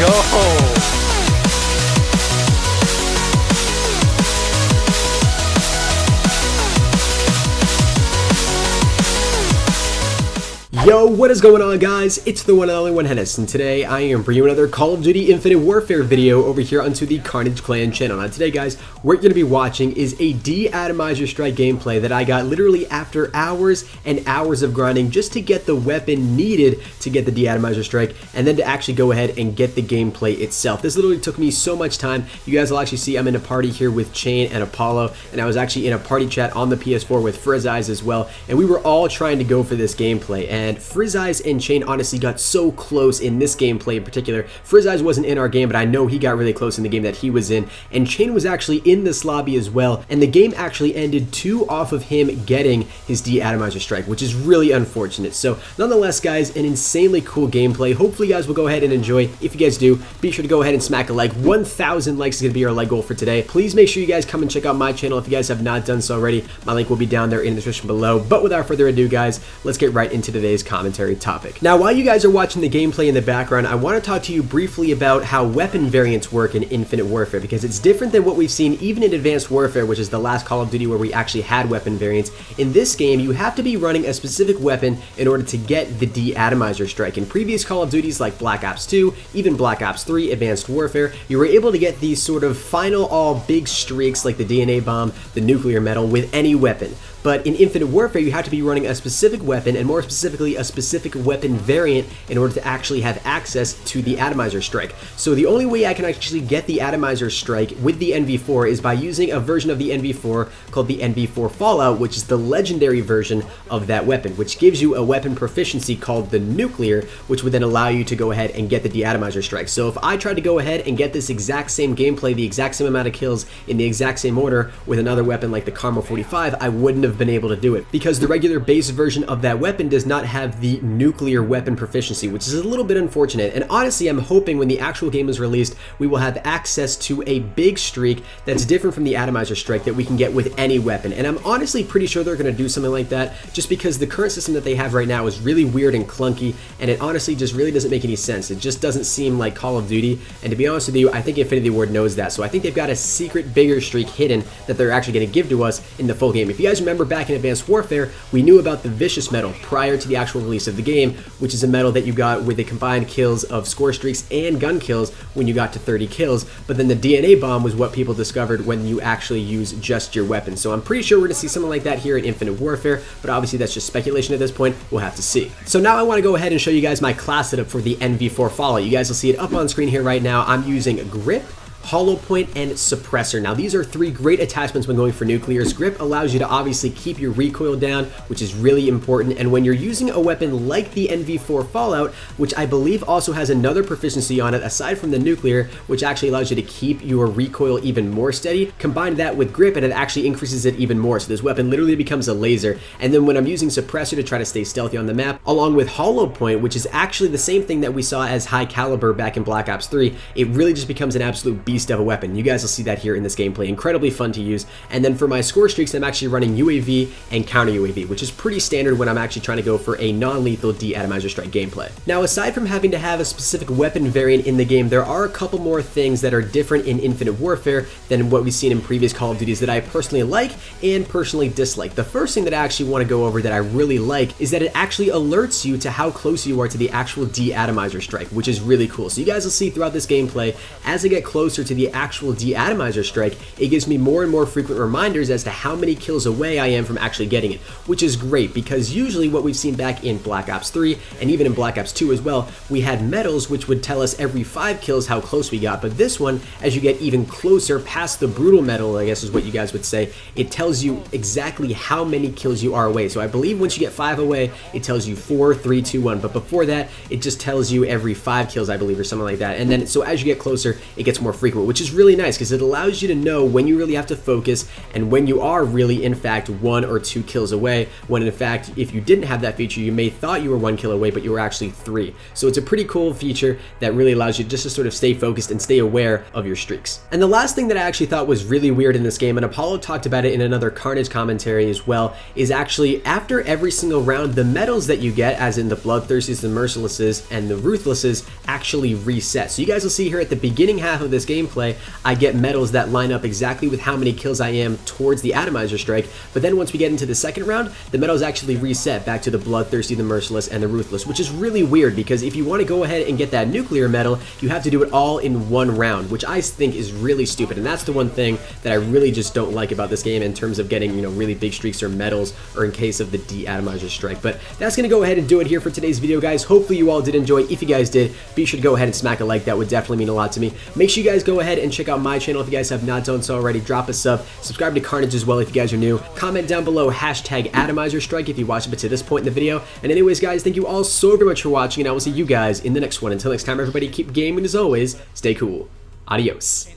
go. Yo, what is going on, guys? It's the one and only one Hennis, and today I am bringing you another Call of Duty Infinite Warfare video over here onto the KARNAGE clan channel. Now today, guys, what you're going to be watching is a De-Atomizer strike gameplay that I got literally after hours and hours of grinding just to get the weapon needed to get the De-Atomizer strike, and then to actually go ahead and get the gameplay itself. This literally took me so much time. You guys will actually see I'm in a party here with Chain and Apollo, and I was actually in a party chat on the PS4 with Frizzeyes as well, and we were all trying to go for this gameplay, and Frizzeyes and Chain honestly got so close in this gameplay in particular. Frizzeyes wasn't in our game, but I know he got really close in the game that he was in, and Chain was actually in this lobby as well, and the game actually ended 2 off of him getting his De-Atomizer strike, which is really unfortunate. So nonetheless, guys, an insanely cool gameplay. Hopefully you guys will go ahead and enjoy. If you guys do, be sure to go ahead and smack a like. 1,000 likes is going to be our like goal for today. Please make sure you guys come and check out my channel if you guys have not done so already. My link will be down there in the description below. But without further ado, guys, let's get right into today's commentary topic. Now, while you guys are watching the gameplay in the background, I want to talk to you briefly about how weapon variants work in Infinite Warfare, because it's different than what we've seen even in Advanced Warfare, which is the last Call of Duty where we actually had weapon variants. In this game, you have to be running a specific weapon in order to get the De-Atomizer strike. In previous Call of Duties like Black Ops 2, even Black Ops 3, Advanced Warfare, you were able to get these sort of final all big streaks like the DNA bomb, the nuclear medal, with any weapon. But in Infinite Warfare, you have to be running a specific weapon, and more specifically, a specific weapon variant in order to actually have access to the Atomizer strike. So the only way I can actually get the Atomizer strike with the NV4 is by using a version of the NV4 called the NV4 Fallout, which is the legendary version of that weapon, which gives you a weapon proficiency called the nuclear, which would then allow you to go ahead and get the De-Atomizer strike. So if I tried to go ahead and get this exact same gameplay, the exact same amount of kills in the exact same order with another weapon like the KARNAGE 45, I wouldn't have been able to do it, because the regular base version of that weapon does not have the nuclear weapon proficiency, which is a little bit unfortunate. And honestly, I'm hoping when the actual game is released, we will have access to a big streak that's different from the Atomizer strike that we can get with any weapon. And I'm honestly pretty sure they're going to do something like that, just because the current system that they have right now is really weird and clunky, and it honestly just really doesn't make any sense. It just doesn't seem like Call of Duty, and to be honest with you, I think Infinity Ward knows that. So I think they've got a secret bigger streak hidden that they're actually going to give to us in the full game. If you guys remember back in Advanced Warfare, we knew about the Vicious medal prior to the actual release of the game, which is a medal that you got with the combined kills of score streaks and gun kills when you got to 30 kills, but then the DNA bomb was what people discovered when you actually use just your weapon. So I'm pretty sure we're going to see something like that here in Infinite Warfare, but obviously that's just speculation at this point. We'll have to see. So now I want to go ahead and show you guys my class setup for the NV4 Fallout. You guys will see it up on screen here right now. I'm using Grip, Hollow Point, and Suppressor. Now these are 3 great attachments when going for nuclears. Grip allows you to obviously keep your recoil down, which is really important, and when you're using a weapon like the NV4 Fallout, which I believe also has another proficiency on it aside from the nuclear, which actually allows you to keep your recoil even more steady, combine that with Grip and it actually increases it even more. So this weapon literally becomes a laser. And then when I'm using Suppressor to try to stay stealthy on the map, along with Hollow Point, which is actually the same thing that we saw as High Caliber back in Black Ops 3, it really just becomes an absolute beast of a weapon. You guys will see that here in this gameplay. Incredibly fun to use. And then for my score streaks, I'm actually running UAV and counter UAV, which is pretty standard when I'm actually trying to go for a non-lethal De-Atomizer strike gameplay. Now, aside from having to have a specific weapon variant in the game, there are a couple more things that are different in Infinite Warfare than what we've seen in previous Call of Duties that I personally like and personally dislike. The first thing that I actually want to go over that I really like is that it actually alerts you to how close you are to the actual De-Atomizer strike, which is really cool. So you guys will see throughout this gameplay, as I get closer to the actual De-Atomizer strike, it gives me more and more frequent reminders as to how many kills away I am from actually getting it, which is great, because usually what we've seen back in Black Ops 3 and even in Black Ops 2 as well, we had medals which would tell us every 5 kills how close we got. But this one, as you get even closer past the brutal medal, I guess is what you guys would say, it tells you exactly how many kills you are away. So I believe once you get 5 away, it tells you 4, 3, 2, 1, but before that, it just tells you every 5 kills, I believe, or something like that. And then so as you get closer, it gets more frequent. frequent, which is really nice because it allows you to know when you really have to focus and when you are really in fact 1 or 2 kills away, when in fact if you didn't have that feature you may thought you were 1 kill away but you were actually 3. So it's a pretty cool feature that really allows you just to sort of stay focused and stay aware of your streaks. And the last thing that I actually thought was really weird in this game, and Apollo talked about it in another Carnage commentary as well, is actually after every single round the medals that you get, as in the Bloodthirsties, the Mercilesses, and the Ruthlesses, actually reset. So you guys will see here at the beginning half of this gameplay I get medals that line up exactly with how many kills I am towards the Atomizer strike, but then once we get into the second round the medals actually reset back to the Bloodthirsty, the Merciless, and the Ruthless, which is really weird because if you want to go ahead and get that nuclear medal you have to do it all in one round, which I think is really stupid. And that's the one thing that I really just don't like about this game in terms of getting, you know, really big streaks or medals, or in case of the De-Atomizer strike. But that's gonna go ahead and do it here for today's video, guys. Hopefully you all did enjoy. If you guys did, be sure to go ahead and smack a like. That would definitely mean a lot to me. Make sure you guys go ahead and check out my channel if you guys have not done so already. Drop a sub, subscribe to Carnage as well if you guys are new. Comment down below #Atomizer strike if you watched it to this point in the video. And anyways, guys, thank you all so very much for watching, and I will see you guys in the next one. Until next time, everybody, keep gaming as always. Stay cool. Adios.